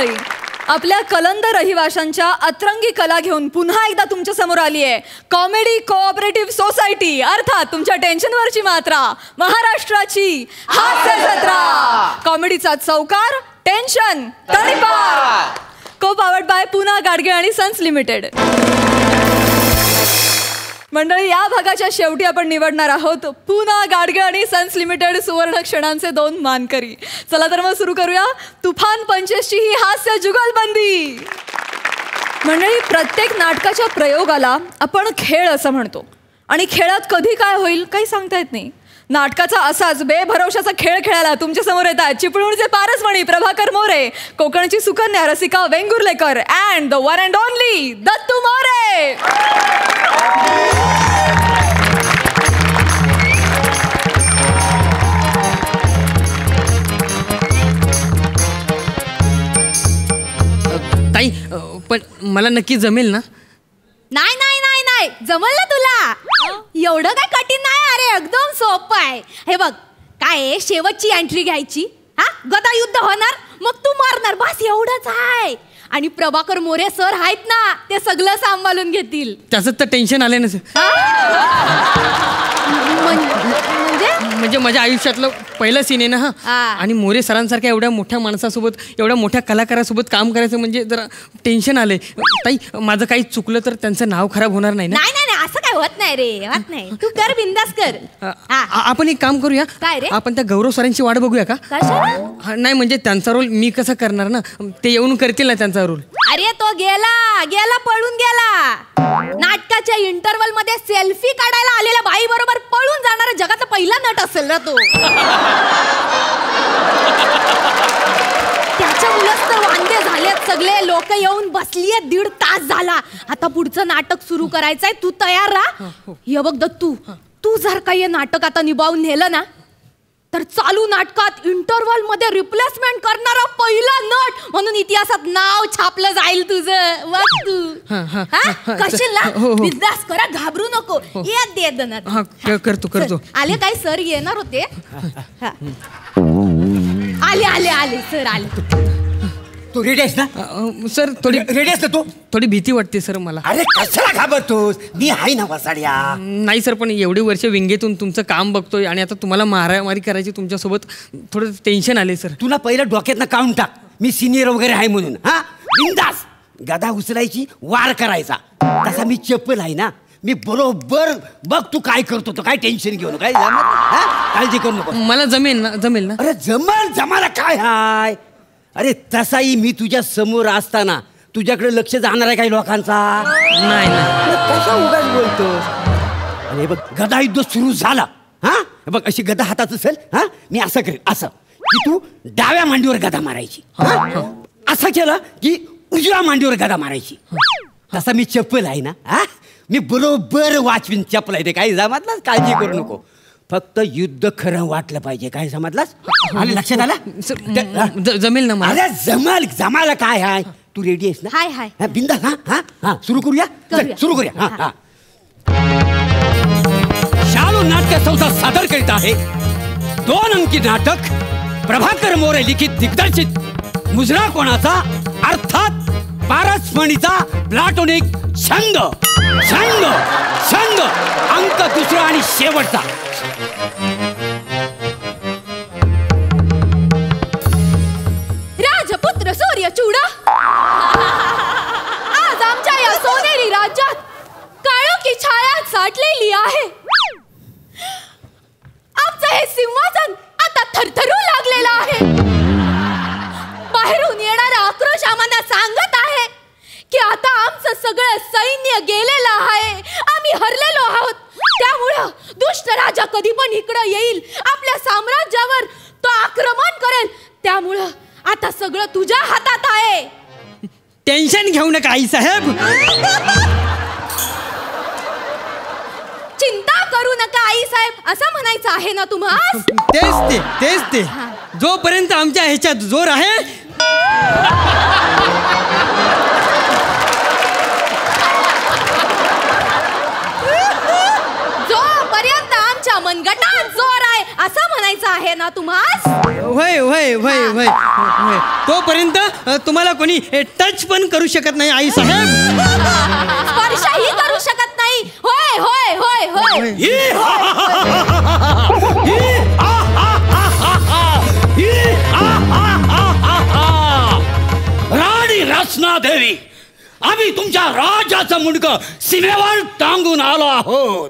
मंडळी, आपल्या कलंद रहिवाशांच्या अतरंगी कला घेऊन पुन्हा एकदा तुमच्या समोर आली आहे कॉमेडी कोऑपरेटिव्ह सोसायटी, अर्थात तुमच्या टेन्शनवरची मात्रा, महाराष्ट्राची हास्य जत्रा. कॉमेडीचा चौकार, टेन्शन तडीपार. को पावर्ड बाय पूना गाडगे आणि सन्स लिमिटेड. मंडळी, या भागाच्या शेवटी आपण निवडणार आहोत पूना गाडगे आणि सन्स लिमिटेड सुवर्ण क्षणांचे 2 मानकरी. चला तर मग सुरू करूया तुफान 25ची ही हास्य जुगलबंदी. मंडळी, प्रत्येक नाटकाच्या प्रयोगाला आपण खेळ असं म्हणतो आणि खेळात कधी काय होईल काही सांगता येत नाही. नाटकाचा असाच बेभरवशाचा खेळ खेळायला तुमच्या समोर येत आहेत चिपळूणचे पारसमणी प्रभाकर मोरे, कोकणची Sukanya Rasika Vengurlekar and the one and only Dattu More. ताई, पण मला नक्की जमेल ना? नाही नाही नाही नाही, जमल ना तुला. एवढं काय कठीण नाही. अरे एकदम सोपं आहे. हे बघ, काय आहे, शेवटची एंट्री घ्यायची, हा गदा युद्ध होणार, मग तू मारणार, बस एवढंच आहे. आणि प्रभाकर मोरे सर आहेत ना, ते सगळं सांभाळून घेतील. त्याचं तर टेन्शन आलं ना सर. म्हणजे माझ्या आयुष्यातलं पहिलं सीन आहे ना हा. आणि मोरे सरांसारख्या एवढ्या मोठ्या माणसासोबत, एवढ्या मोठ्या कलाकारासोबत काम करायचं म्हणजे जरा टेन्शन आलंय. ताई, माझं काही चुकलं तर त्यांचं नाव खराब होणार नाही ना? नाही नाही नाही, असं काय होत नाही रे, होत नाही. तू कर, बिंदास कर. आपण एक काम करूया. काय रे? आपण त्या गौरव सरांची वाट बघूया का? नाही म्हणजे त्यांचा रोल मी कसं करणार ना, ते येऊन करतील ना त्यांचा रोल. अरे तो गेला गेला, पळून गेला. नाटकाच्या इंटरवल मध्ये सेल्फी काढायला आलेल्या बाई बरोबर पळून जाणारा जगातला पहिला नट असेल ना तो. त्याच्या मुलंच तर वांदे झालेत सगळे. लोक येऊन बसलीये, 1.5 तास झाला. आता पुढचं नाटक सुरू करायचंय, तू तयार राहा. हे बघ दत्तू, तू जर काही नाटक आता निभावून नेलं ना, तर चालू नाटकात इंटरवल मध्ये रिप्लेसमेंट करणारा पहिला नट म्हणून इतिहासात नाव छापलं जाईल तुझं. बघ तू कशील ना, बिंदास करा, घाबरू नको. येत दे दनात. करतो. आले काय सर येणार होते. आले आले आले सर आले. तू रेडी आहेस ना सर? थोडी रेडी आहेस ना तू? थोडी भीती वाटते सर मला. अरे कशाला घाबरतोस, मी आहे ना वसाड्या. नाही सर, पण एवढी वर्ष विंगेतून तुमचं काम बघतोय आणि आता तुम्हाला मारामारी करायची तुमच्यासोबत, थोडं टेन्शन आले सर. तुला पहिलं डोक्यातनं काढून टाक, मी सिनियर वगैरे आहे म्हणून. हा, बिंदास गदा उचलायची, वार करायचा. तसा मी चप्पल आहे ना, मी बरोबर बघ तू काय करतो तो. काय टेन्शन घेऊ नका, काळजी करू नको. मला जमेल ना? अरे जमाला काय हाय. अरे तसाही मी तुझ्या समोर असताना तुझ्याकडे लक्ष जाणार आहे काही लोकांचा? नाही. कसा उगाच बोलतोस? अरे बघ, गदा युद्ध सुरू झाला. हा बघ, अशी गदा हातात असेल, हा मी असं करेन, असं की तू डाव्या मांडीवर गदा मारायची. असं केलं की उजव्या मांडीवर गदा मारायची. तसा मी चप्पल आहे ना, हा मी बरोबर वाचवीन चप्पल आहे ते. काही जमातलाच काळजी करू नको. फक्त युद्ध खरं वाटलं पाहिजे. काय समजलास? आणि लक्षात आलं? जमेल ना मला? अरे जमाला काय आहे. तू रेडी आहेस ना? हाय हाय, बिंदा. हा सुरू करूया. सुरू करूया. हा. शालू नाट्य संस्था सादर करीत आहे 2 अंकी नाटक, प्रभाकर मोरे लिखित दिग्दर्शित मुजरा कोणाचा, अर्थात पारसमणीचा प्लाटोनिक छंद. अंक 2 आणि शेवटचा. राजपुत्र सूर्य चूडा, आज आमच्या या सोनेरी राज्यात काळोखी छाया साठलेली आहे. आमचं हे सिंहासन आता थरथरू लागलेलं आहे. बाहेरून येणारा आक्रोश आम्हाला सांगत आहे की आता आमचं सगळं सैन्य गेलेलं आहे, आम्ही हरलेलो आहोत. त्यामुळं दुष्ट राजा कधी पण इकडं येईल, आपल्या साम्राज्यावर तो आक्रमण करेल. त्यामुळं आता सगळं तुझ्या हातात आहे. टेन्शन घेऊ नका आई साहेब. चिंता करू नका आई साहेब, असं म्हणायचं आहे ना तुम्हाला? तेच ते. जोपर्यंत आमच्या ह्याच्यात जोर आहे, जोपर्यंत आमच्या मनगटात जोर आहे, असं म्हणायचं आहे ना तुम्हास? होय होय होय होय होय. तोपर्यंत तुम्हाला कोणी टच पण करू शकत नाही आई साहेब. स्पर्शही करू शकत नाही. होय होय होय होय. राणी रत्नादेवी, आम्ही तुमच्या राजाचं मुंडकं सीमेवर टांगून आलो आहोत.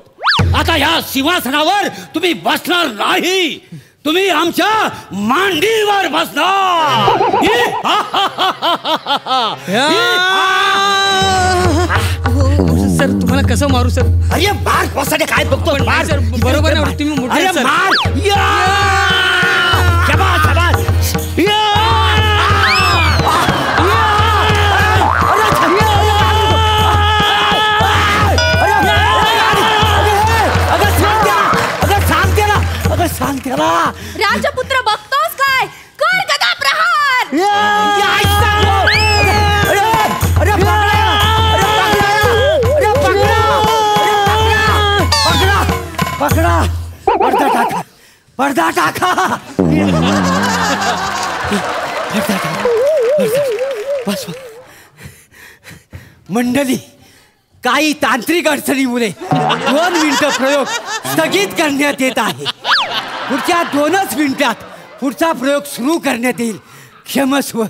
आता या सिंहासनावर तुम्ही बसणार नाही, तुम्ही आमच्या मांडीवर बसणार. सर तुम्हाला कसं मारू सर? अरे मार बसाडे, काय बघतो मार. सर बरोबर आहे, तुम्ही मोठे अरे सर. मार. शाबास, शाबास. सांग त्याला. राजपुत्र बघतोस काय? कर गदा प्रहार. पकडा, पडदा टाका, पडदा टाका. बस. मंडळी, काही तांत्रिक अडचणीमुळे 2 मिनिटं प्रयोग स्थगित करण्यात येत आहे. पुढच्या 2च मिनिटात पुढचा प्रयोग सुरू करण्यात येईल. क्षमस्व.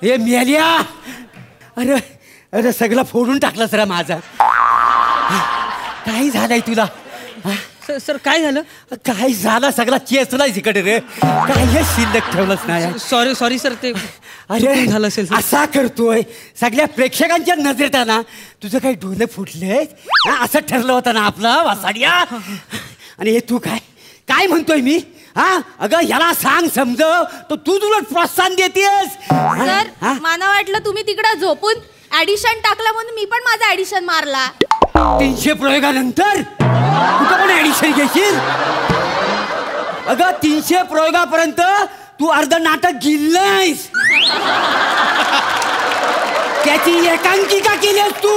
हे मेल्या. अरे अरे सगळं फोडून टाकलं सर माझा. काय झालंय तुला? सर काय झालं? काय झालं? सगळा चेचलाय इकडे रे. काय शिल्लक ठेवलंच नाही. सॉरी सॉरी सर, ते अरे झालं असेल. असा करतोय सगळ्या प्रेक्षकांच्या नजरेत ना तुझं काही डोळे फुटले. असं ठरलं होतं ना आपलं वासाडिया. आणि हे तू काय काय म्हणतोय मी? अगं ह्याला सांग समजव, तो तू तुला प्रोत्साहन देतेस. सर मला वाटलं तुम्ही तिकडे झोपून ऍडिशन टाकलं म्हणून मी पण माझा ऍडिशन मारला. 300 प्रयोगानंतर कुठं पण ऍडिशन घेशील? अगं 300 प्रयोगापर्यंत तू अर्ध नाटक गिल्लंयस. त्याची एकांकिका केलीस तू.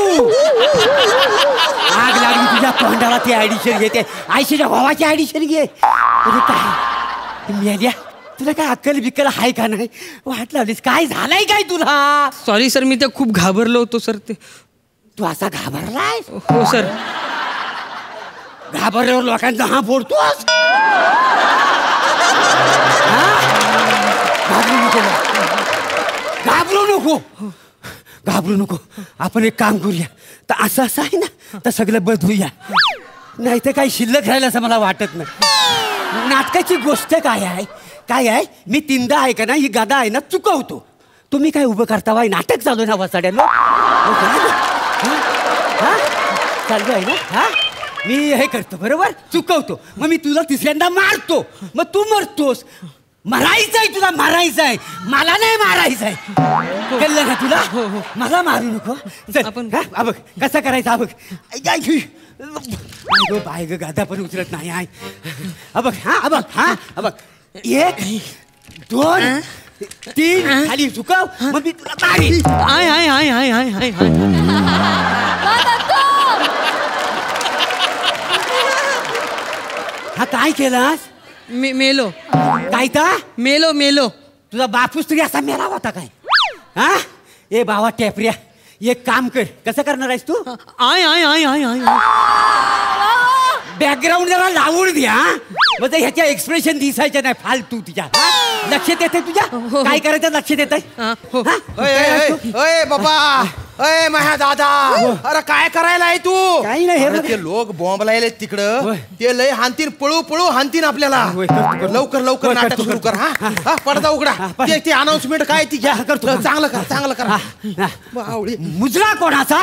आग लागली तुझ्या तोंडाला. ती ऍडिशन घेते. आयशीच्या भावाची ऍडिशन घे. अरे काय मेल्या, तुला काय अक्कल बिक्कल आहे का नाही? वाट लावलीस. काय झालंय काय तुला? सॉरी सर, मी तर खूप घाबरलो होतो सर. ते तू असा घाबरलाय? हो सर. घाबरल्यावर लोकांचा हा फोडतोस. घाबरू नको, घाबरू नको, घाबरू नको. आपण एक काम करूया. तर असं असं आहे ना, तर सगळं बदलूया. नाही तर काही शिल्लक राहिलं असं मला वाटत नाही. नाटकाची गोष्ट काय आहे? काय आहे? मी 3दा आहे का ना, ही गदा आहे ना चुकवतो. तुम्ही काय उभं करता बाई? नाटक चालू ना वसाड्याला. चालू आहे ना. मी हे करतो बरोबर, चुकवतो. मग मी तुला 3ऱ्यांदा मारतो, मग तू मरतोस. मारायचंय तुला, मारायचंय. मला नाही मारायचंय. कळलं ना तुला? मला मारू नको. आपण बघ कसं करायचं. बघ बाय ग, गादा पण उचलत नाही आहे. बघ बघ बघ. 1 2 3 खाली झुकाव, मग मी तुला मारीन. आय आय आय आय आय आय आय. हा काय केलास? मेलो. काय ता? मेलो मेलो. तुझा बापूस तरी असा मेला होता काय? ए बाबा टेपऱ्या, एक काम कर. कसं करणार आहेस तू? आय आय आय आय आय. बॅकग्राऊंड जरा लावून द्या. म्हणजे ह्याच्या एक्सप्रेशन दिसायचे नाही फालतू. तुझ्या लक्षात येते? तुझ्या काय करायचं लक्षात येत? अय बाबा, अय माझ्या दादा, अरे काय करायला आहे तू? काही नाही. अरे ते लोक बॉम्ब लायले तिकडं. ते लय हानतीन, पळू पळू हानतीन आपल्याला. लवकर लवकर नाटक सुरू कर. हा पडदा उघडा. ते अनाउन्समेंट काय ती घ्या. चांगलं कर, चांगलं कर. मुजरा कोणाचा?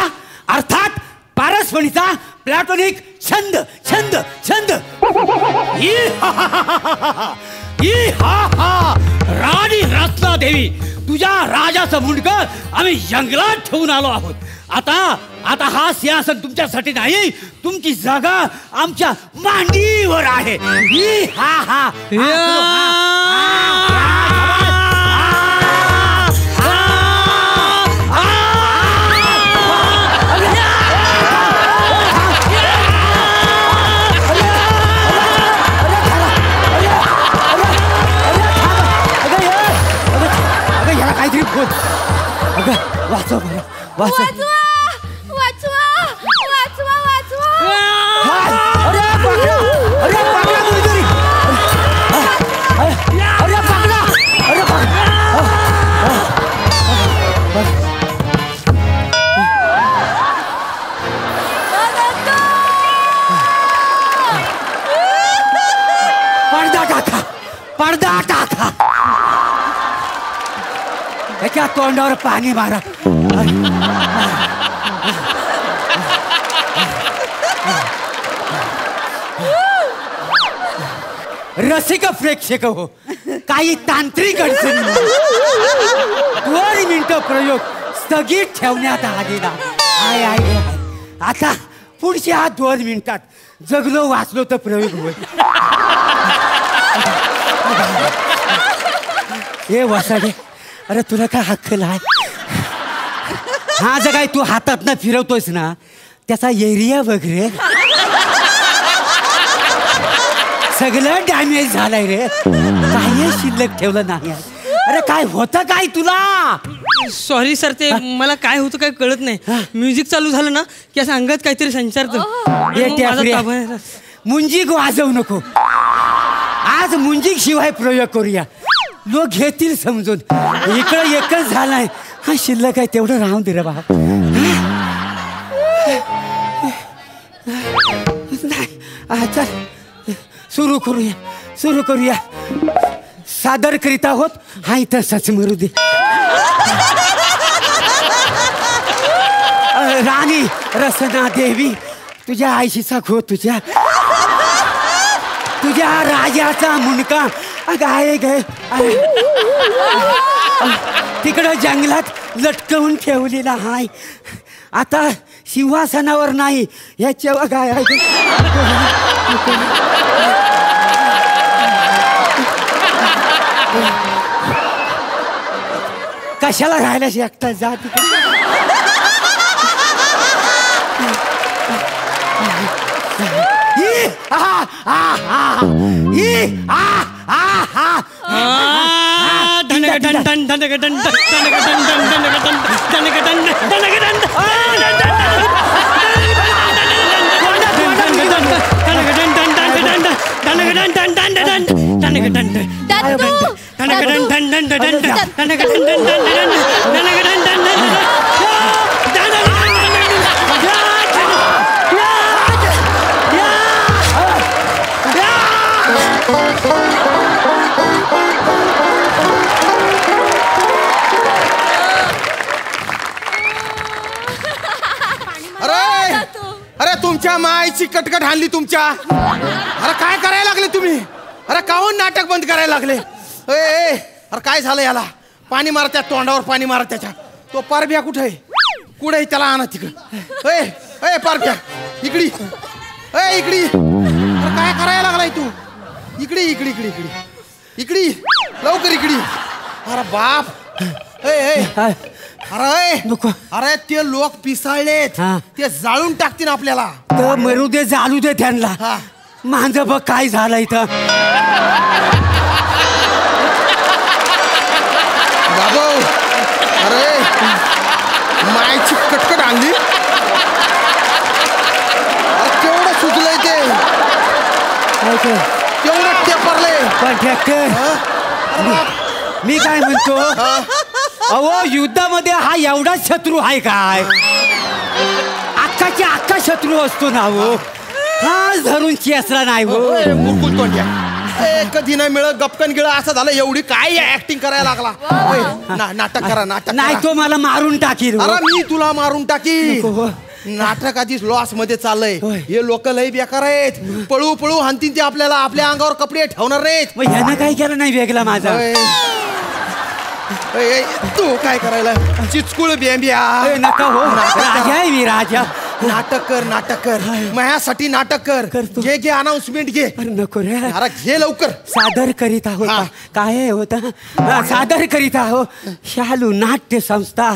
अर्थात पारसमणीचा प्लॅटोनिक छंद. छंद छंद. राणी रत्नादेवी, तुझ्या राजाचं मुंडकं आम्ही जंगलात ठेवून आलो आहोत. आता हा सिंहासन तुमच्यासाठी नाही, तुमची जागा आमच्या मांडीवर आहे. अगं वाचव मला, वाचव. अरे पकडा, अरे पकडा कोणीतरी. अरे पकडा, अरे पकडा. पडदा टाका, पडदा टाका. त्याच्या तोंडावर पाणी मारा. रसिक प्रेक्षक हो, काही तांत्रिक अडचणी 2 मिनिटं प्रयोग स्थगित ठेवण्यात आलेला आहे. आता पुढच्या 2 मिनिटात जगलो वाचलो तर प्रयोग होईल. हे वसाडे, अरे तुला काय हक्कल आहे? हा जर काय तू हातात ना फिरवतोयस ना, त्याचा एरिया वगैरे सगळं डॅमेज झालंय रे. काही शिल्लक ठेवलं नाही. अरे काय होतं काय तुला? सॉरी सर, ते मला काय होतं काय कळत नाही. म्युझिक चालू झालं ना की असं अंगात काहीतरी संचारतं. मुंजीक वाजवू नको. आज मुंजीक शिवाय प्रयोग करूया, लोक घेतील समजून. इकडं एकच झालाय, हा शिल्लक आहे तेवढं राहून दे रे बाबा. चल सुरू करूया, सुरू करूया. सादर करीत आहोत हा इथं सचमरू दे. राणी रसना देवी, तुझ्या आईशीचा खो, तुझ्या राजाचा मुंडका गाय गे तिकडं जंगलात लटकवून ठेवलेला हाय. आता सिंहासनावर नाही, ह्याच्या गाय कशाला राहायला एकटा जा तिकडे. अरे तुमच्या मायची कटकट हाणली तुमच्या. अरे काय करायला लागले तुम्ही? अरे काहून नाटक बंद करायला लागले? अरे काय झालं याला? पाणी मारा त्या तोंडावर, पाणी मारा त्याच्या. तो पारब्या कुठे आहे? कुठे त्याला आणा तिकडं. ए पारब्या इकडी, इकडी. अरे काय करायला लागलाय तू? इकडी इकडी इकडी इकडी इकडी लवकर इकडी. अरे बाप. अरे ते लोक पिसाळलेत, ते जाळून टाकतील आपल्याला. तर मरू दे, जाळू दे त्यांना. माझं बघ काय झालं इथं. बाबा अरे मायची कटकट आणली. केवढं सुचलंय ते, केवढं टेपरलंय. मी काय म्हणतो, अहो युद्धामध्ये हा एवढाच शत्रू आहे काय? अख्खा शत्रू असतो ना हो. हा धरून चेसला नाही हो. मुकुल तोंड्या कधी नाही मिळत, गपकन गिळ असं झालं. एवढी काय ऍक्टिंग करायला लागला? नाटक करा, नाटक नाही तो मला मारून टाकील. अरे मी तुला मारून टाकी. नाटक आधीच लॉस मध्ये चाललंय. हे लोक लय बेकार आहेत. पळू पळू हाणतील ते आपल्याला. आपल्या अंगावर कपडे ठेवणार नाहीत. मग ह्यानं काय केलं नाही वेगळा माझा? तू काय करायला? चिचकुळ बेंबिया नका हो. राजा आहे मी, राजा. नाटक कर, नाटक कर. माझ्यासाठी नाटक कर. घे अनाउन्समेंट घे. नको रे. अरे घे लवकर. सादर करीत आहोत. काय होत? सादर करीत आहोत शालू नाट्य संस्था.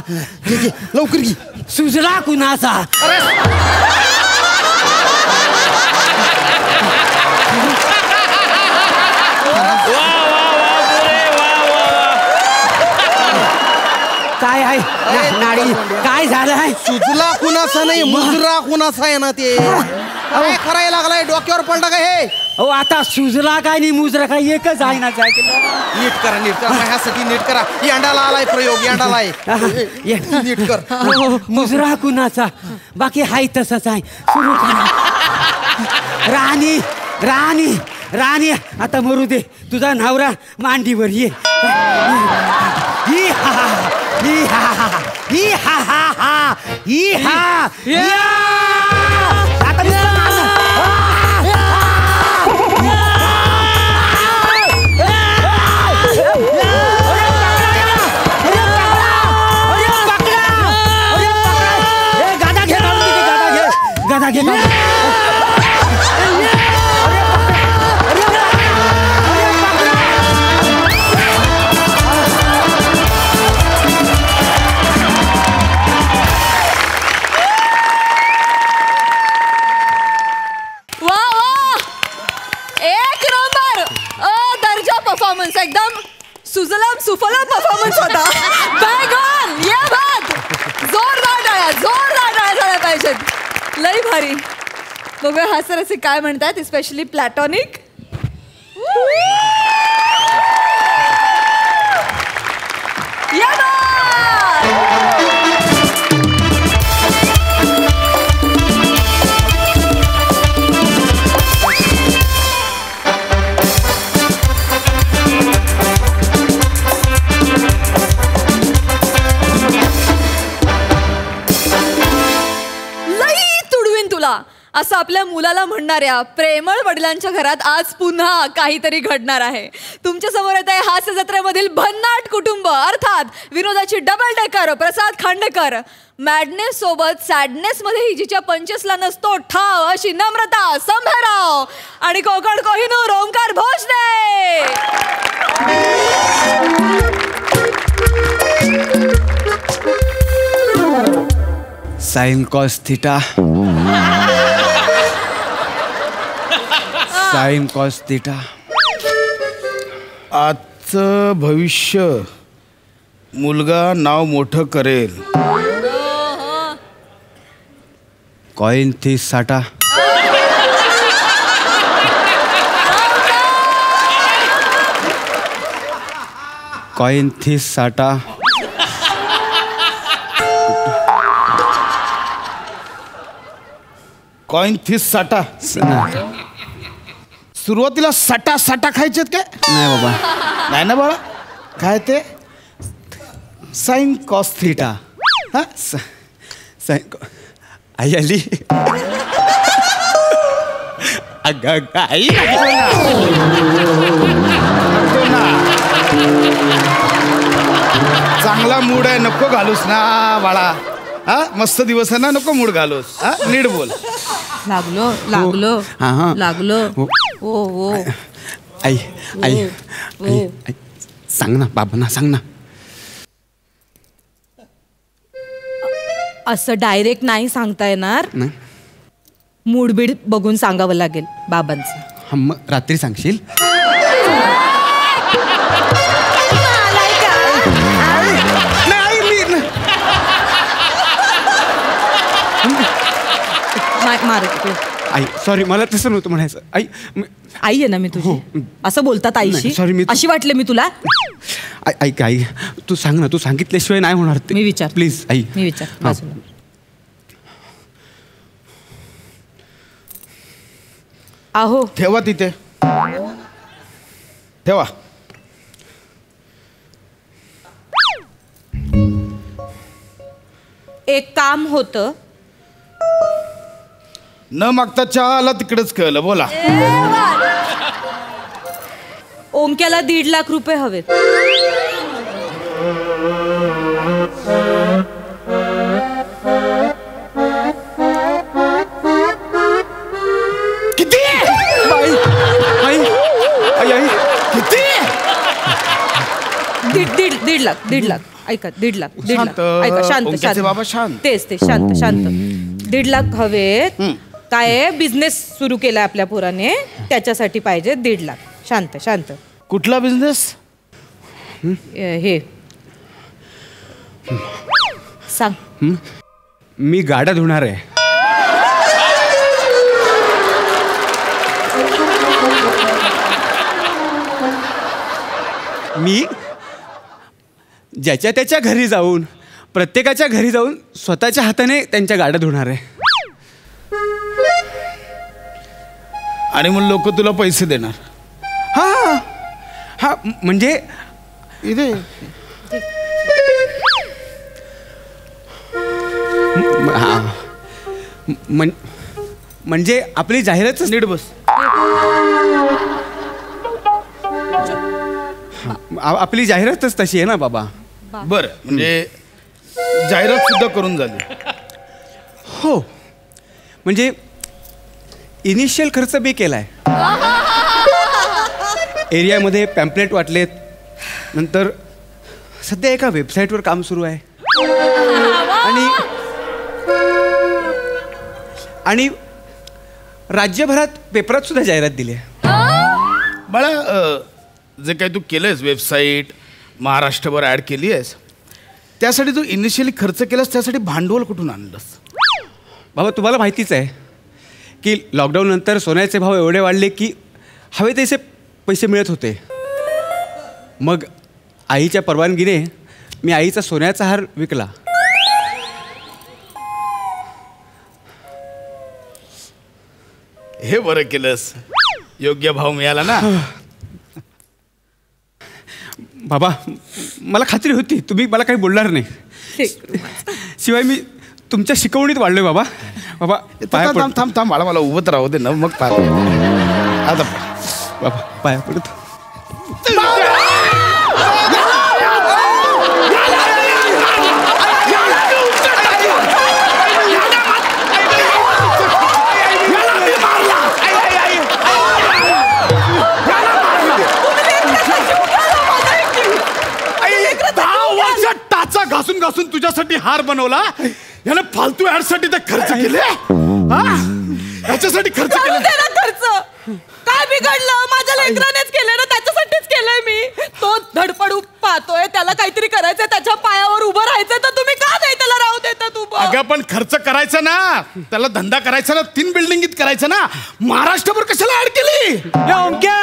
लवकर घे. सुजला कुणाचा? काय आहे नाडी काय झालंय? सुजला कुणाचा नाही मुजरा कुणाचा आहे ना ते. काय करायला लागलाय? डोक्यावर पडलं का हे? अहो आता सुजला काय नाही मुजरा काय एकच आहे ना. नीट करा ह्यासाठी नीट करा. यांडाला आलाय प्रयोग यांडाला नीट कर. मुजरा कुणाचा बाकी हाय तसंच आहे. सुरू करा. राणी राणी राणी आता मरू दे. तुझा नवरा मांडीवर ये. ही हा ही हा ही हा हा ही हा आता गादा घे परफॉर्मन्स एकदम सुजलाम सुफलाम परफॉर्मन्स होता. बॅगॉन या बात. जोरदार टाळ्या झाल्या पाहिजेत. लई भारी. बघूया हा सर असे काय म्हणतात स्पेशली प्लॅटॉनिक. या असं आपल्या मुलाला म्हणणाऱ्या प्रेमळ वडिलांच्या घरात आज पुन्हा काहीतरी घडणार आहे. तुमच्या समोर येत आहे हास्य जत्रेमधील भन्नाट कुटुंब अर्थात विनोदाची double decker Prasad Khandekar. Madness सोबत सॅडनेस मध्ये जिच्या पंचेसला नसतो ठाव अशी नम्रता संभेराव आणि Konkan Kohinoor Omkar Bhosale. Sine cos theta sine cos theta. आजचं भविष्य मुलगा नाव मोठं करेल. कॉइन थी साटा. कॉइन थी साटा. कॉइन फिस साटा. सुरुवातीला साटा साटा खायचेत काय? नाही बाबा. नाही ना बाळा. काय ते? Sign cos theta. हा साइन आई आली. अगं आई चांगला मूड आहे नको घालूस ना बाळा. हा मस्त दिवस आहे ना नको मूड घालूस. हा नीट बोल. लागलो लागलो लागलो. ओ ओ आई आई आई सांग ना बाबांना सांग ना. असं डायरेक्ट नाही सांगता येणार. मूडबीड बघून सांगावं लागेल बाबांचं. हा मग रात्री सांगशील. आई सॉरी मला तसं नव्हतं म्हणायचं. आई आई आहे ना मी तुझी. असं बोलतात आईशी. सॉरी मी अशी वाटले मी तुला. ऐक आई तू सांग ना. तू सांगितल्याशिवाय नाही होणार ते. मी विचार प्लीज आई. मी विचार. आहो ठेवा तिथे ठेवा. एक काम होतं. न मागता चहा आला तिकडेच कळलं. बोला. ओंक्याला 1.5 लाख रुपये हवेत. किती? आई आई आई आई किती? 1.5 लाख 1.5 लाख. ऐका 1.5 लाख 1.5 लाख. ऐका शांत ओंक्याचे बाबा शांत. तेच शांत शांत. 1.5 लाख हवेत. काय बिझनेस सुरू केलाय आपल्या पोराने त्याच्यासाठी पाहिजे 1.5 लाख. शांत शांत. कुठला बिझनेस? हे सांग. मी गाड्या धुणार आहे. मी ज्याच्या त्याच्या घरी जाऊन प्रत्येकाच्या घरी जाऊन स्वतःच्या हाताने त्यांच्या गाड्या धुणार आहे. आणि मग लोक तुला पैसे देणार. हा हा म्हणजे इथे म्हणजे आपली जाहिरातच नीट बस. आपली जाहिरातच तशी आहे ना बाबा. बर म्हणजे जाहिरात सुद्धा करून झाली. हो म्हणजे इनिशियल खर्च बी केलाय. एरियामध्ये पॅम्पलेट वाटलेत. नंतर सध्या एका वेबसाईटवर काम सुरू आहे. आणि राज्यभरात पेपरात सुद्धा जाहिरात दिली आहे. बाळा जे काही तू केलंयस वेबसाईट महाराष्ट्रभर ॲड केली आहेस त्यासाठी तू इनिशियली खर्च केलास त्यासाठी भांडवल कुठून आणलंस? बाबा तुम्हाला माहितीच आहे की लॉकडाऊन नंतर सोन्याचे भाव एवढे वाढले की हवे तसे पैसे मिळत होते. मग आईच्या परवानगीने मी आईचा सोन्याचा हार विकला. हे बरं केलंस. योग्य भाव मिळाला ना. बाबा मला खात्री होती तुम्ही मला काही बोलणार नाही. शिवाय मी तुमच्या शिकवणीत वाढलोय बाबा. बाबा थांब थांब थांब बाळा मला उभं राहू दे ना मग पाय. आता बाबा पाया पडतो. टाचा घासून घासून तुझ्यासाठी हार बनवला. याला फालतू ऍड साठी तर खर्च केले. याच्यासाठी खर्च केले. खर्च काय बिघडलं? माझ्या लेकरानेच केलंय ना, त्याच्यासाठीच केलंय मी. तो धडपडू पाहतोय, त्याला काहीतरी करायचंय, त्याच्या पायावर उभं राहायचंय, तर तुम्ही का नाही त्याला राहू देता? तू अगं पण खर्च करायचा ना, त्याला धंदा करायचा ना, 3 बिल्डिंगीत करायचं ना. महाराष्ट्रभर कशाला ऍड केली? ओंक्या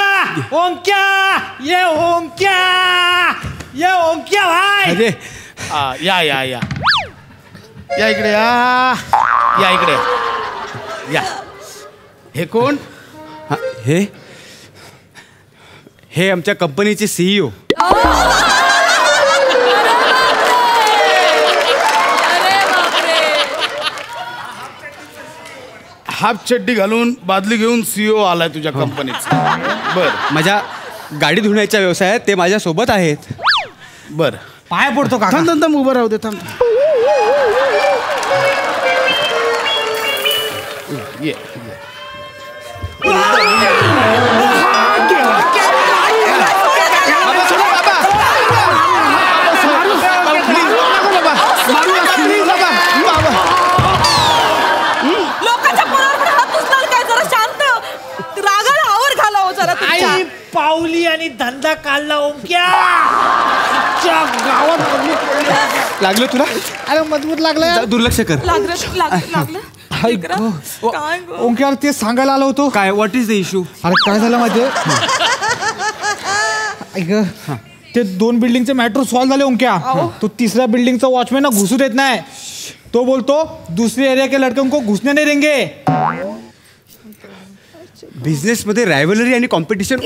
ओंक्या ये ओंक्या ये ओंक्या भाई. अरे या या या या इकडे या. या इकडे या. हे कोण? हे आमच्या कंपनीचे CEO. हाफ चड्डी घालून बादली घेऊन CEO आलाय तुझ्या कंपनीचा. बर माझ्या गाडी धुण्याच्या व्यवसायात ते माझ्या सोबत आहेत. बर पाय पडतो का? थांब थांब थांब उभं राहू दे. थांब ये लोकांच्या पोरावर हात उचलाल काय? जरा शांत रागाला आवर घाला हो जरा तुमच्या. आई पावली आणि धंदा काढला ओंक्या. गावात लागलं तुला? अरे मजबूत लागलं. दुर्लक्ष कर. लागलं ओंक्या ते सांगायला आलो होतो. काय व्हॉट इज द इश्यू? अरे काय झालं माहितीये? ऐक ते 2 बिल्डिंगचे मॅटर सॉल्व्ह झाले ओंक्या. तो 3ऱ्या बिल्डिंगचा वॉचमॅन घुसू देत नाही. तो बोलतो दूसरे एरिया के लड़के को घुसने नहीं देंगे. बिझनेस मध्ये रायव्हलरी आणि कॉम्पिटिशन.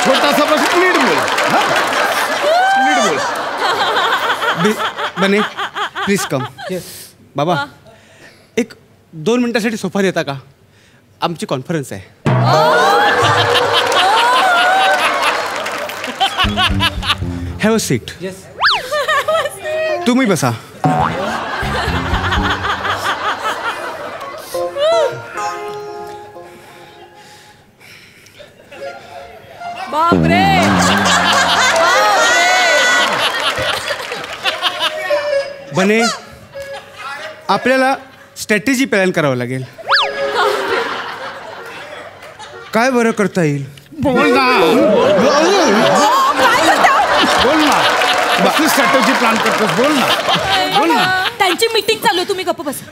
छोटासा प्रश्न. नीट बोल. नीट बोल. बने प्लीज कम. बाबा 1-2 मिनिटासाठी सोफा देता का? आमची कॉन्फरन्स आहे. Have a seat. तुम्ही बसा. बापरे. बने आपल्याला स्ट्रॅटेजी प्लॅन करावं लागेल. काय बरं करता येईल? बोल ना. बोल ना कसली स्ट्रॅटेजी प्लॅन करतोस बोल ना बोल ना. त्यांची मीटिंग चालू आहे, तुम्ही गप्प बसा.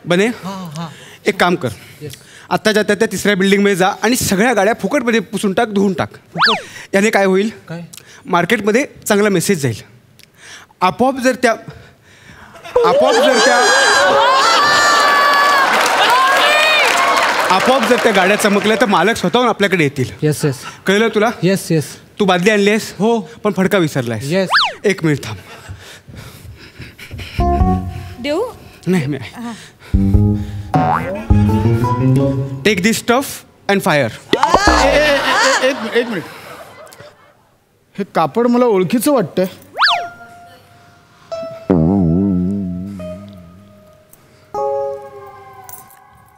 बने एक काम कर, आत्ताच्या त्या तिसऱ्या बिल्डिंगमध्ये जा आणि सगळ्या गाड्या फुकटमध्ये पुसून टाक, धुवून टाक. याने काय होईल, मार्केटमध्ये चांगला मेसेज जाईल. आपोआप जर त्या गाड्या चमकल्या तर मालक स्वतःहून आपल्याकडे येतील. येस येस कळलं तुला? Yes yes. तू बादली आणली आहेस? हो. पण फडका विसरलायस. येस. एक मिनिट थांब. देऊ नाही मी take this stuff and fire. एक मिनिट. हे कापड मला ओळखीचं वाटतंय.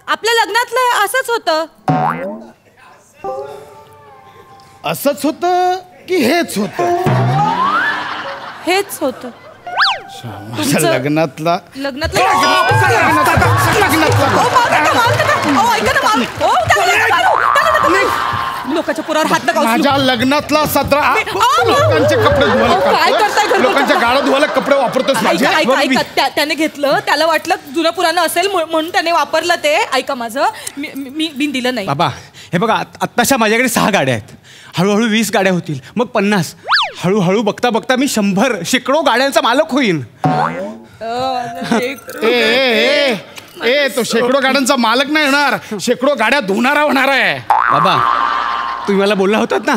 आपल्या लग्नातलं असंच होतं. असंच होतं की हेच होतं? हेच होतं. माझ्या लग्नातला लोकांच्या पुरावर हात नका उचलू. माझ्या लग्नातला 17 लोकांचे कपडे धुवायला काय करताय काढतोय. घरगुती? लोकांच्या गाड्या धुवायला कपडे वापरतोस माझे. ऐका त्याने घेतलं, त्याला वाटलं जुनं पुराणं असेल म्हणून त्याने वापरलं ते. ऐका माझं, मी बिन दिलं नाही. बाबा हे बघा, आत्ताशा माझ्याकडे 6 गाड्या आहेत. हळूहळू 20 गाड्या होतील, मग 50. हळूहळू बघता बघता मी 100 शेकडो गाड्यांचा मालक होईन. ए तो शेकडो गाड्यांचा मालक नाही होणार, शेकडो गाड्या धुणारा होणार आहे. बाबा तुम्ही मला बोलला होतात ना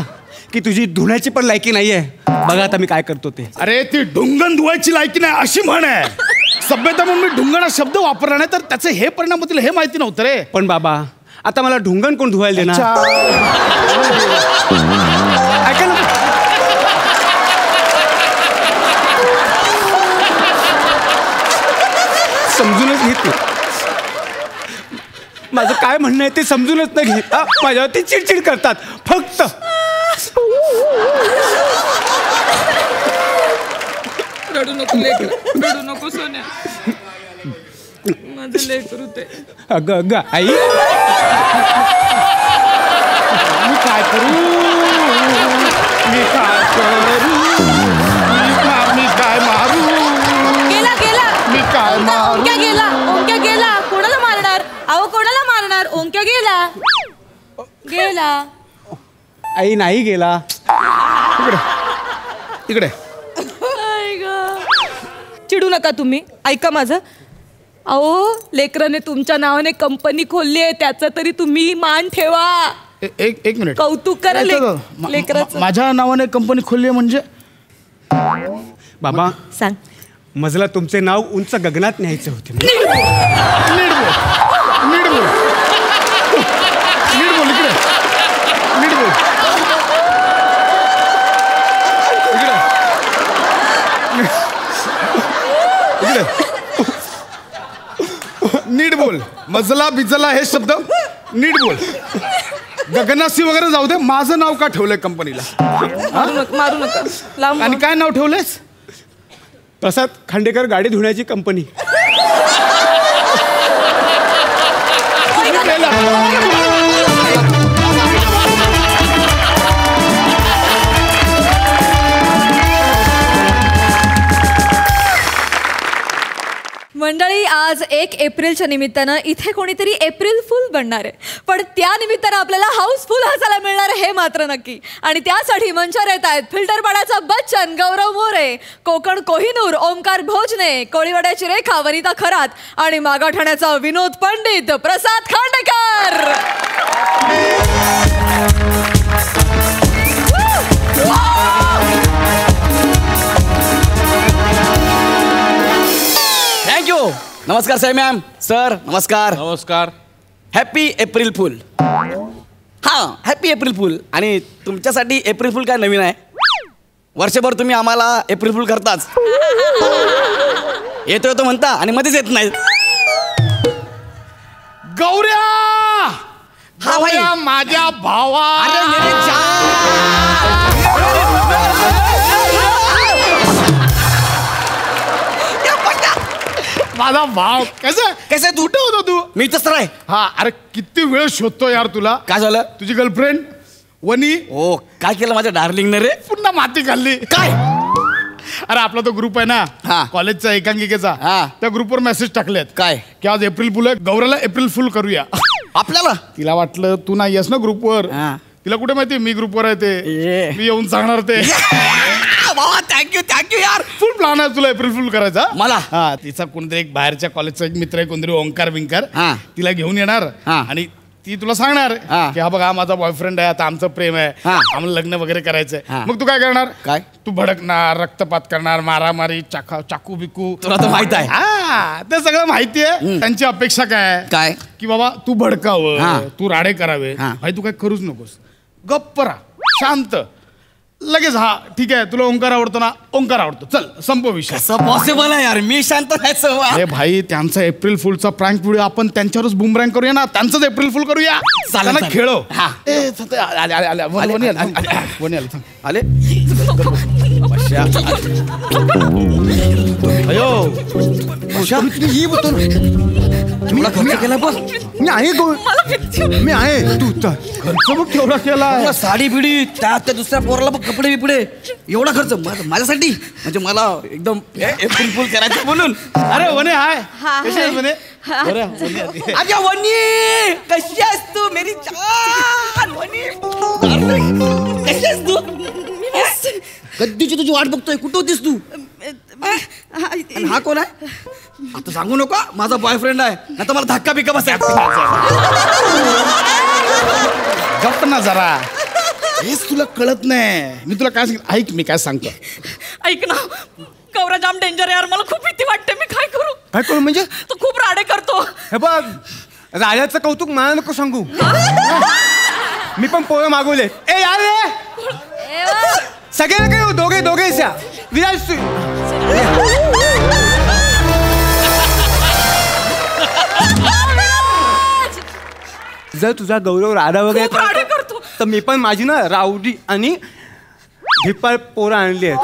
की तुझी धुण्याची पण लायकी नाहीये. बघा आता मी काय करतो ते. अरे ती ढुंगण धुवायची लायकी नाही अशी म्हण आहे. सभ्यता म्हणून मी ढुंगण हा शब्द वापरला नाही तर त्याचे हे परिणाम होतील हे माहिती नव्हतं रे. पण बाबा आता मला ढुंगण कोण धुवायला देणार? ऐका ना, समजूनच घेत नाही. माझं काय म्हणणं आहे ते समजूनच नाही घेत. माझ्यावरती चिडचिड करतात फक्त. रडू नको लेकरू, रडू नको सोन्या, माझं लेकरू ते. अगं आई, मी काय करू मी काय मारू गेला मी काय मारू. ओंक्या गेला. कोणाला मारणार? अहो कोणाला मारणार? ओंक्या गेला. आई नाही गेला. इकडे चिडू नका तुम्ही. ऐका माझं. अहो लेकराने तुमच्या नावाने कंपनी खोलली आहे, त्याचा तरी तुम्ही मान ठेवा. एक मिनिट. कौतुक करा लेकराचं. माझ्या नावाने कंपनी खोलली आहे म्हणजे? बाबा सांग. मजला तुमचे नाव उंच गगनात न्यायचे होते. नीट बोल इकडे. नीट बोल इकडे. नीट बोल. मजला बिजला हे शब्द नीट बोल. गगनासी वगैरे जाऊ दे. माझं नाव का ठेवलंय कंपनीला? मारू नका. लांब आणि काय नाव ठेवलंयस? प्रसाद खांडेकर गाडी धुण्याची कंपनी. मंडळी, आज 1 एप्रिलच्या निमित्तानं इथे कोणीतरी एप्रिल फुल बनणार आहे. पण त्या निमित्तानं आपल्याला हाऊसफुल हसायला मिळणार आहे हे मात्र नक्की. आणि त्यासाठी मंचावर येत आहेत फिल्टरपाड्याचा बच्चन गौरव मोरे, कोकण कोहिनूर ओमकार भोजने, कोळीवाड्याची रेखा वनिता खरात आणि मागाठाण्याचा विनोद पंडित प्रसाद खांडेकर. थँक्यू. नमस्कार साई मॅम. सर नमस्कार. नमस्कार. Happy April fool. हां हॅपी एप्रिल फुल. आणि तुमच्यासाठी एप्रिल फुल काय नवीन आहे? वर्षभर तुम्ही आम्हाला एप्रिल फुल करताच. येतो म्हणता आणि मध्येच येत नाही. गौऱ्या हा भाई. माझ्या भावा. अरे मेरे माझा भाव. कैसे तू होतो तू? मी इथंच तर आहे. हा अरे किती वेळ शोधतो यार तुला. काय झालं? तुझी गर्लफ्रेंड वनी ओ काय केलं माझ्या डार्लिंगने रे? पुन्हा माती खाल्ली. काय? अरे आपला तो ग्रुप आहे हा. ना कॉलेजचा एकांकिकेचा, हा. त्या ग्रुपवर मेसेज टाकलेत काय? की आज एप्रिल फुल आहे, गौराला एप्रिल फुल करूया. आपल्याला तिला वाटलं तू नाही आहेस ना ग्रुपवर. हा. तिला कुठे माहिती मी ग्रुपवर आहे ते. ये. मी येऊन सांगणार ते. बाबा थँक्यू यार. फुल प्लॅन आहे तुला एप्रिल फुल करायचा. मला? हा तिचा कोणतरी एक बाहेरच्या कॉलेजचा एक मित्र आहे, कोणतरी ओंकार बिंकार, हा. तिला घेऊन येणार हा. आणि ती तुला सांगणार हा. की हा बघा माझा बॉयफ्रेंड आहे, आता आमचं प्रेम आहे, हा. आम्हाला लग्न वगैरे करायचंय. हा. मग तू काय करणार? काय? तू भडकणार, रक्तपात करणार, मारामारी, चाकू बिकू. तुला तर माहित आहे. हा ते सगळं माहिती आहे. त्यांची अपेक्षा काय आहे? काय? की बाबा तू हा. भडकावं, तू राडे करावे. हा. भाई तू काय करूच नकोस, गप्प राहा, शांत. लगेच हा ठीक आहे तुला ओंकार आवडतो ना, ओंकार आवडतो, चल संपव विषय. कसं पॉसिबल आहे यार, मी शांत राहायचं. अरे भाई त्यांचा एप्रिल फुलचा प्रँक व्हिडिओ आपण त्यांच्यावरच बुमरँग करूया ना, त्यांचंच एप्रिल फुल करूया. चालेल, त्यांना चालेल. खेळव. हा. ए, सध्या आले वनी आले थांब. आले अयो तुला खर्च केला बघ. मी आहे मी आहे तू तर खर्च बघ केवढा केला. तुला साडी बिडी त्या दुसऱ्या पोराला बघ कपडे बिपडे एवढा खर्च माझ्यासाठी, म्हणजे मला एकदम एप्रिल फुल करायचं म्हणून. अरे वने हाय हाय. कशी आहेस वने? अगं वनी कशी आहेस तू मेरी जान? वनी कशी आहेस तू? कधीची तुझी वाट बघतोय, कुठं होतीस तू? आणि हा कोण आहे? आता सांगू नका माझा बॉयफ्रेंड आहे, नाही तर मला धक्का बिक्का बसाय. गप्प ना जरा, हेच तुला कळत नाही. मी तुला काय सांग, ऐक मी काय सांगतो. ऐक ना, गौरा जाम डेंजर यार, मला खूप भीती वाटते. मी काय करू? काय करू म्हणजे? तो खूप राडे करतो. हे बघ राजाचं कौतुक मला नको सांगू. मी पण पोळं मागवले. ए यार रे सगळे काय दोघे विराज तू जर तुझा गौरव राडा वगैरे खूप राडे करतो. तर मी पण माझी ना रावडी आणि भिप्पाळ पोरं आणली आहेत.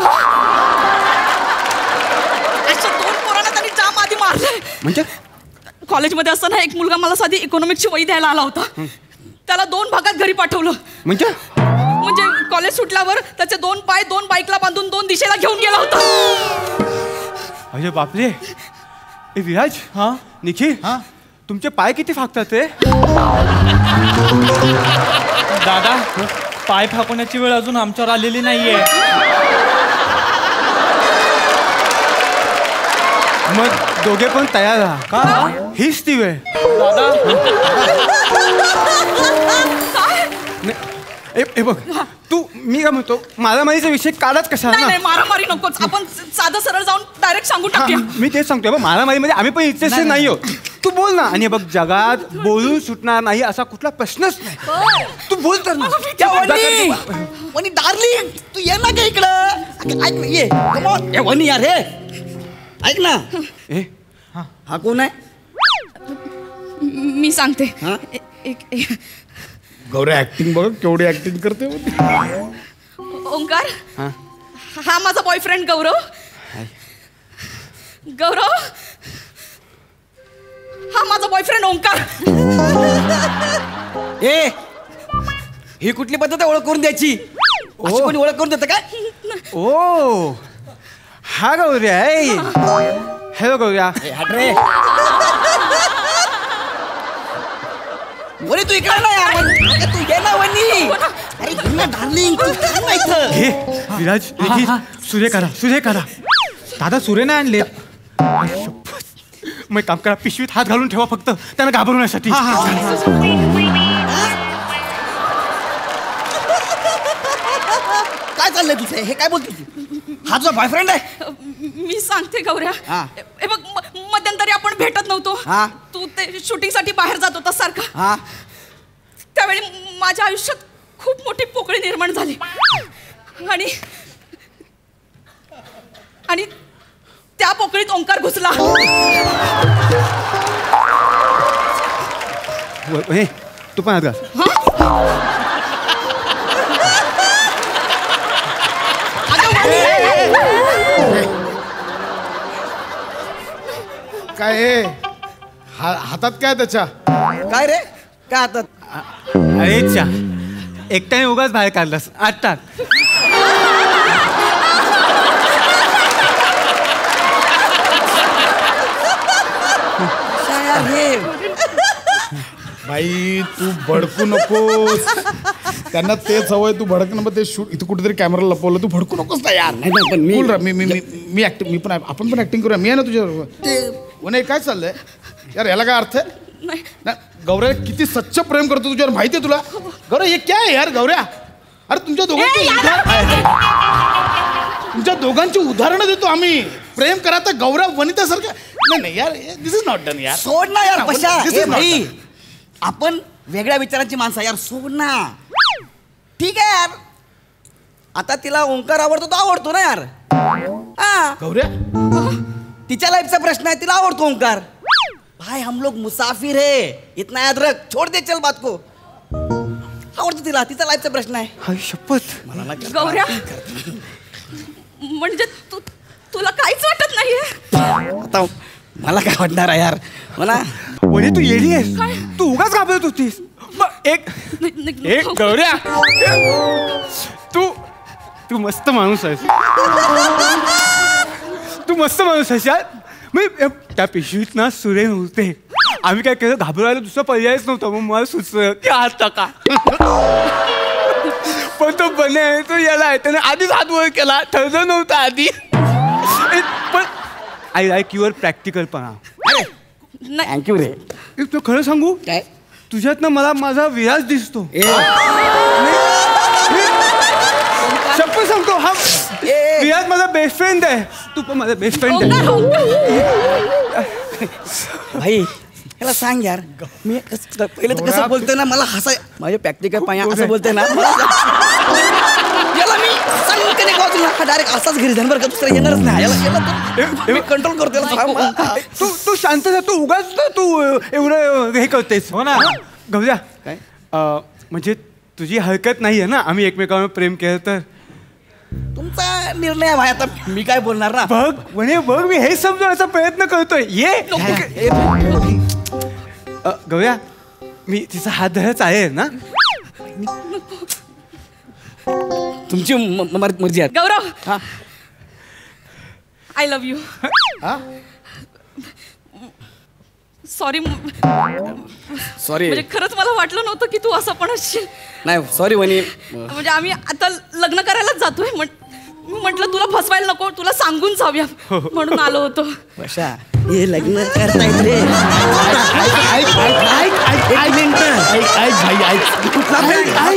अशा 2 पोरांना त्यांनी जाम आधी मारलंय. म्हणजे कॉलेजमध्ये असताना एक मुलगा मला साधी इकॉनॉमिक्सची वही द्यायला आला होता. त्याला 2 भागात घरी पाठवलं. म्हणजे कॉलेज सुटल्यावर त्याचे 2 पाय 2 बाईकला बांधून 2 दिशेला घेऊन गेला होता. अरे बापरे. ए विराज हा निखिल हा तुमचे पाय किती फाकतात रे? दादा पाय फाकवण्याची वेळ अजून आमच्यावर आलेली नाहीये. मग दोघे पण तयार राहा. का हीच ती वेळ. दादा ए बघ तू मी काय म्हणतो मारामारीचा विषय काढाच कशा नाही मारामारी नकोच. आपण साधं सरळ जाऊन डायरेक्ट सांगून टाकूया. मी तेच सांगतोय बघ मारामारीमध्ये आम्ही पण इंटरेस्टेड नाही आहोत. तू बोल ना. आणि बघ जगात बोलून सुटणार नाही असा कुठला प्रश्नच नाही. तू बोल तर ना. वनी डार्लिंग तू ये ना का इकडं. ऐक ना ये Come on. ए वनी यार हे ऐक ना. ए हा कोण आहे? मी सांगते. हा? गौरी ऍक्टिंग बघ केवढी ऍक्टिंग करते. ओंकार हा माझा बॉयफ्रेंड गौरव. गौरव हा माझा बॉयफ्रेंड ओंकार. ए ही कुठली पद्धत आहे ओळख करून द्यायची? अशी कोणी ओळख करून देतं काय? ओ हा गौऱ्या आहे. हॅलो गौऱ्या. हट रे वनी तू इकडे ना यार. अरे तू ये ना वनी. अरे ये ना डार्लिंग तू काय माहित. हे विराज निखिल सूर्य करा. दादा सूर्य नाही आणले. मग काम करा पिशवीत हात घालून ठेवा फक्त त्यांना घाबरवण्यासाठी. काय चाललंय तुझं हे काय बोलते? हा तुझा बॉयफ्रेंड आहे? मी सांगते गौऱ्या. हा. हे बघ मध्यंतरी आपण भेटत नव्हतो. हा. तू ते शूटिंग साठी बाहेर जात होता सारखा. हा त्यावेळी माझ्या आयुष्यात खूप मोठी पोकळी निर्माण झाली. आणि त्या पोकळीत ओंकार घुसला. हे तू पण हात घाल. काय हातात काय त्याच्या? काय रे काय हातात? अरे चा एकट्याने उगाच बाहेर काढलास. आत टाक. भाई तू भडकू नकोस. त्यांना तेच हवंय, तू भडकणं. मग ते शूट इथं कुठेतरी कॅमेरा लपवलं. तू भडकू नकोस ना यार. नाही पण मी Cool राहा. मी ऍक्टिंग, मी पण आपण पण ऍक्टिंग करूया. मी आहे ना तुझ्याबरोबर. वने काय चाललंय यार? याला काय अर्थ आहे? ना गौऱ्या किती सच्च प्रेम करतो तुझ्यावर माहिती आहे तुला? गौऱ्या हे काय आहे यार गौऱ्या? अरे तुमच्या दोघांची उदाहरणं देतो आम्ही. प्रेम करा तर गौऱ्या वनितासारखं नाही यार. दिस इज नॉट डन यार. सोड ना यार पशा. This is not भाई done. आपण वेगळ्या विचारांची माणसं यार. सोड ना. ठीक आहे यार. आता तिला ओंकार आवडतो तो आवडतो ना यार. हा गौऱ्या तिच्या लाईफचा प्रश्न आहे. तिला आवडतो ओंकार. भाई हम लोग मुसाफिर है, इतना याद रख. छोड़ दे चल बात को. आवडतो तिला. तिचा लाईफचा प्रश्न आहे. हाय शपथ. गौऱ्या म्हणजे तुला काहीच वाटत नाहीये? आता मला काय वाटणार आहे यार मला. वने तू येडी आहेस. तू उगाच घाबरत होतीस. मग एक गौऱ्या तू मस्त माणूस आहेस. तू मस्त माणूस आहेस यार. मी त्या पिशवीत ना सुरे नव्हते. आम्ही काय केलं, घाबरायला दुसरा पर्यायच नव्हता. मग मला सुचलं की हात टाका. पण तो बने तो याला त्याने आधीच हात वर केला. ठरलं नव्हतं आधी. पण आय लाईक युअर प्रॅक्टिकलपणा. थँक्यू रे. तू खरं सांगू काय तुझ्यात ना मला माझा विराज दिसतो. शपथ सांगतो. हा विराज माझा बेस्ट फ्रेंड आहे. तू पण माझा बेस्ट फ्रेंड आहे. भाई याला सांग यार. मी पहिले तर कसं बोलतोय ना मला हसाय. माझे प्रॅक्टिकल पाया असं बोलतोय ना याला मी सांगते ना डायरेक्ट असाच घरी जाणार बरं का. दुसरं येणारच नाही याला कंट्रोल करतो. तू शांत जा. तू उगाच तू एवढं हे करतेस. हो ना गौऱ्या काय म्हणजे तुझी हरकत नाही आहे ना आम्ही एकमेकांवर प्रेम केलं तर? तुमचा निर्णय आहे भाई. आता मी काय बोलणार ना. बघ म्हणे बघ मी हे समजवण्याचा प्रयत्न करतोय. ये गौऱ्या मी तिचा हात धरच आहे ना. तुमची मर्जी आहे. Gaurav I love you. Sorry sorry. म्हणजे खरंच मला वाटलं नव्हतं की तू असं पण असशील. नाही सॉरी वनी. म्हणजे आम्ही आता लग्न करायलाच जातोय. मी म्हटलं तुला फसवायला नको, तुला सांगून जाऊया म्हणून आलो होतो. कशा हे लग्न करतायत रे.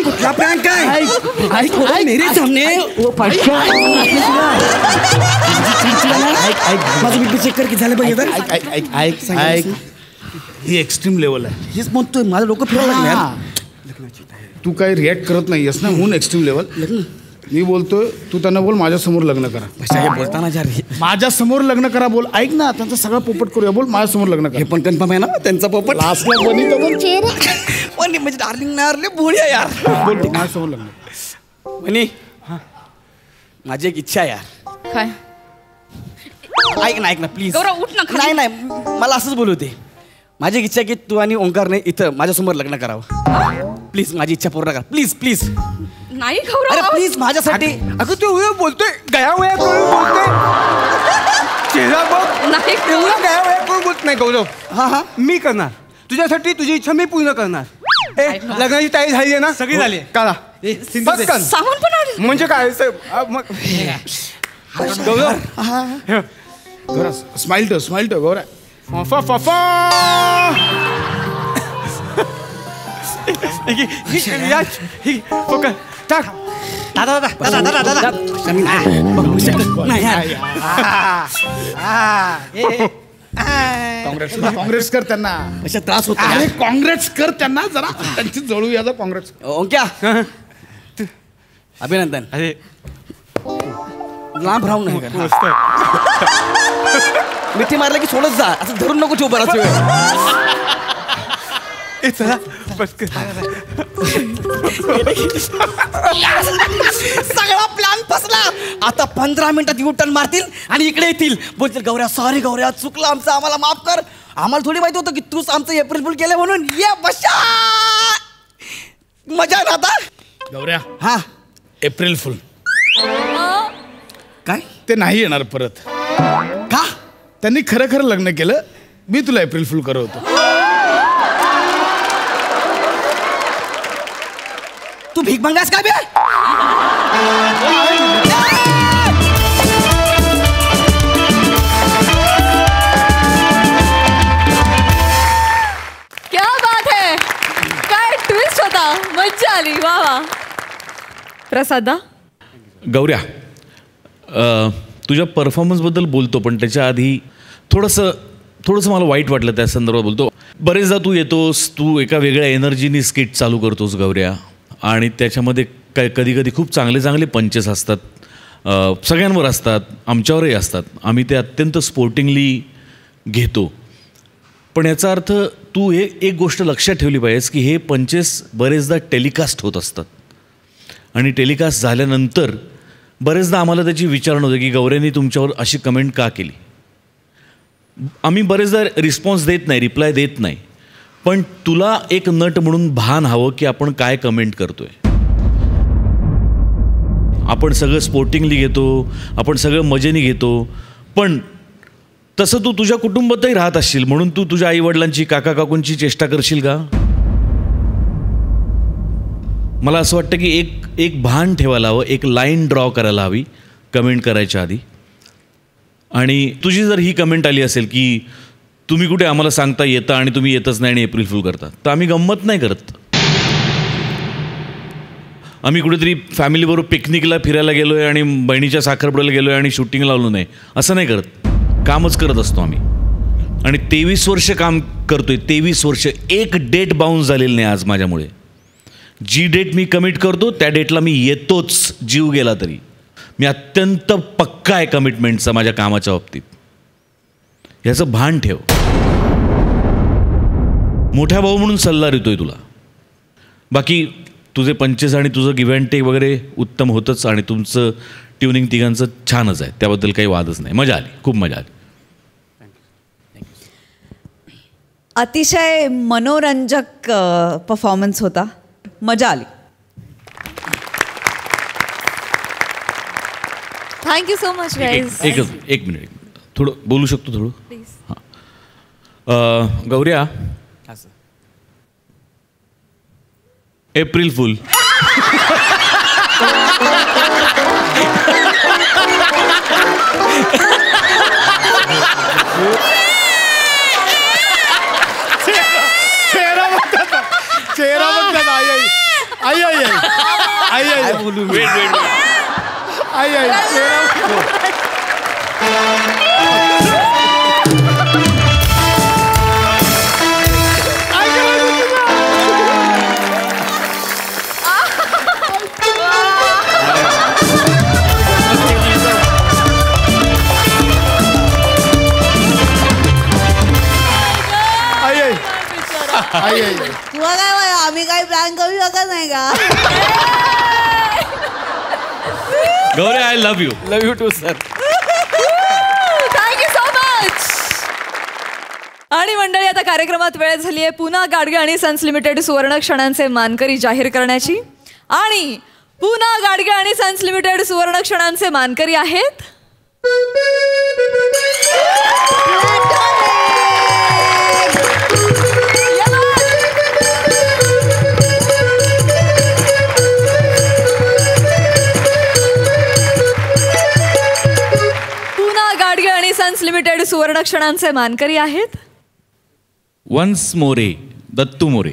कुठला प्रँक काय मेरे सामने माझं मी चेक कर की झालं पाहिजे. ही एक्स्ट्रीम लेवल आहे. हेच म्हणतोय माझं डोकं फिरायला लागलं. तू काही रिॲक्ट करत नाहीयेस ना म्हणून एक्स्ट्रीम लेवल. मी बोलतोय तू त्यांना बोल माझ्यासमोर लग्न करा. बोलताना माझ्या समोर लग्न करा बोल. ऐक ना त्यांचा सगळा पोपट करूया. बोल माझ्यासमोर लग्न करा. हे पण कन्फर्म आहे ना त्यांचा पोपट. लास्टला बनी तर बोल. पण म्हणजे डार्लिंग नारले बोलूया यार. बोल माझ्यासमोर लग्न. वनी माझी एक इच्छा आहे यार. काय? ऐक ना प्लीज. गौरव उठ ना खाली. नाही मला असंच बोलू दे. माझी एक इच्छा आहे की तू आणि ओंकारने इथं माझ्यासमोर लग्न करावं. प्लीज माझी इच्छा पूर्ण करा. Please please. नाही गौरव. अरे प्लीज माझ्यासाठी. अगं तू एवढं बोलतोय गया वया करून बोलतोय. चेहरा बघ नाही एवढं गया वया करून बोलत नाही गौरव. हा मी करणार तुझ्यासाठी. तुझी इच्छा मी पूर्ण करणार. लग्नाची तयारी झाली आहे ना? सगळी झाली. करा पटकन. सामान पण आलं. म्हणजे काय गौरा स्माइल टो गौरा. टाक दादा दादा दादा दादा काँग्रेस कर त्यांना. अशा त्रास होतो. अरे काँग्रेस कर त्यांना जरा. त्यांची जळूया काँग्रेस. ओंक्या अभिनंदन. अरे लांब राहून नाही मिठी मारलं की सोडत जा. असं धरून नको ठेवू बराच वेळ. चला पटकन. सगळा प्लॅन फसला. आता 15 मिनिटात यू टर्न मारतील आणि इकडे येतील. बोलतील गौऱ्या सॉरी गौऱ्या चुकलं आमचं आम्हाला माफ कर. आम्हाला थोडी माहिती होतं की तूच आमचं एप्रिल फुल केलं म्हणून. ये बशा मजा आहे ना आता. गौऱ्या हा एप्रिल फुल काय ते नाही येणार परत. का? त्यांनी खरं खरं लग्न केलं, मी तुला एप्रिल फुल करवतो. तू भीक मागास काय बे? क्या बात है, काय ट्विस्ट होता, मज्जा आली. वा वा. प्रसादा, गौऱ्या, तुझ्या परफॉर्मन्सबद्दल बोलतो, पण त्याच्या आधी थोडंसं मला वाईट वाटलं त्या संदर्भात बोलतो. बरेचदा तू येतोस, तू एका वेगळ्या एनर्जीनी स्किट चालू करतोस गौऱ्या, आणि त्याच्यामध्ये कधी कधी खूप चांगले चांगले पंचेस असतात, सगळ्यांवर असतात, आमच्यावरही असतात. आम्ही ते अत्यंत स्पोर्टिंगली घेतो. पण याचा अर्थ तू हे एक गोष्ट लक्षात ठेवली पाहिजेस की हे पंचेस बरेचदा टेलिकास्ट होत असतात, आणि टेलिकास्ट झाल्यानंतर बरेचदा आम्हाला त्याची विचारणा होते की गौऱ्यांनी तुमच्यावर अशी कमेंट का केली. आम्ही बरेचदा रिस्पॉन्स देत नाही, रिप्लाय देत नाही, पण तुला एक नट म्हणून भान हवं की आपण काय कमेंट करतोय. आपण सगळं स्पोर्टिंगली घेतो, आपण सगळं मजेने घेतो, पण तसं तू तुझ्या कुटुंबातही राहत असशील, म्हणून तू तुझ्या आईवडिलांची, काका काकूंची चेष्टा करशील का? मला असं वाटतं की एक भान ठेवायला हवं, एक लाईन ड्रॉ करायला हवी कमेंट करायच्या आधी. आणि तुझी जर ही कमेंट आली असेल की तुम्ही कुठे आम्हाला सांगता येता आणि तुम्ही येतच नाही आणि एप्रिल फुल करता, तर आम्ही गंमत नाही करत. आम्ही कुठेतरी फॅमिलीबरोबर पिकनिकला फिरायला गेलो आहे आणि बहिणीच्या साखरपुड्याला गेलो आहे आणि शूटिंग लावलो नाही, असं नाही करत. कामच करत असतो आम्ही. आणि 23 वर्ष काम करतोय, 23 वर्ष. एक डेट बाउन्स झालेली नाही आज माझ्यामुळे. जी डेट मी कमिट करतो त्या डेटला मी येतोच, जीव गेला तरी. मी अत्यंत पक्का आहे कमिटमेंटचा माझ्या कामाच्या बाबतीत. ह्याचं भान ठेव. मोठ्या भाऊ म्हणून सल्ला देतोय तुला. बाकी तुझे पंचेस आणि तुझं गिव्ह अँड टेक वगैरे उत्तम होतंच, आणि तुमचं ट्युनिंग तिघांचं छानच आहे, त्याबद्दल काही वादच नाही. मजा आली, खूप मजा आली. अतिशय मनोरंजक परफॉर्मन्स होता, मजा आली. Thank you so much guys. एक मिनिट थोडं बोलू शकतो थोडं? हां गौऱ्या, एप्रिल फुल. चेहरा बघतात. आई आई आई आई आई आई बोलू आई आई चेहरा. तुला काय माहिती, आम्ही काही प्लॅन करू शकत नाही का? गौऱ्या, I love you too sir. Thank you so much. आणि मंडळी, आता कार्यक्रमात वेळ झाली आहे पुन्हा गाडगे आणि सन्स लिमिटेड सुवर्ण क्षणांचे मानकरी जाहीर करण्याची. आणि पुन्हा गाडगे आणि सन्स लिमिटेड सुवर्ण क्षणांचे मानकरी आहेत सन्स लिमिटेड सुवर्ण क्षणांचे मानकरी आहेत वन्स मोरे, दत्तू मोरे.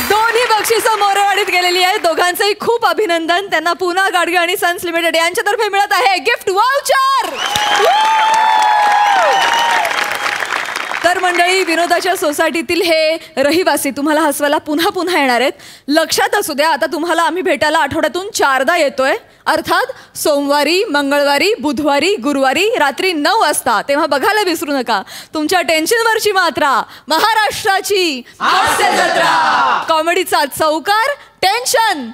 दोन्ही बक्षिसं मोरेवाडीत गेलेली आहेत. दोघांचंही खूप अभिनंदन. त्यांना पुन्हा गाडगे आणि सन्स लिमिटेड यांच्यातर्फे मिळत आहे गिफ्ट वाउचर. तर मंडळी, विनोदाच्या सोसायटीतील हे रहिवासी तुम्हाला हसवायला पुन्हा पुन्हा येणार आहेत. लक्षात असू द्या, आता तुम्हाला आम्ही भेटायला आठवड्यातून 4दा येतोय. अर्थात सोमवारी, मंगळवारी, बुधवारी, गुरुवारी रात्री 9 वाजता. तेव्हा बघायला विसरू नका तुमच्या टेन्शनवरची मात्रा, महाराष्ट्राची हास्य जत्रा. कॉमेडीचा चौकार, टेन्शन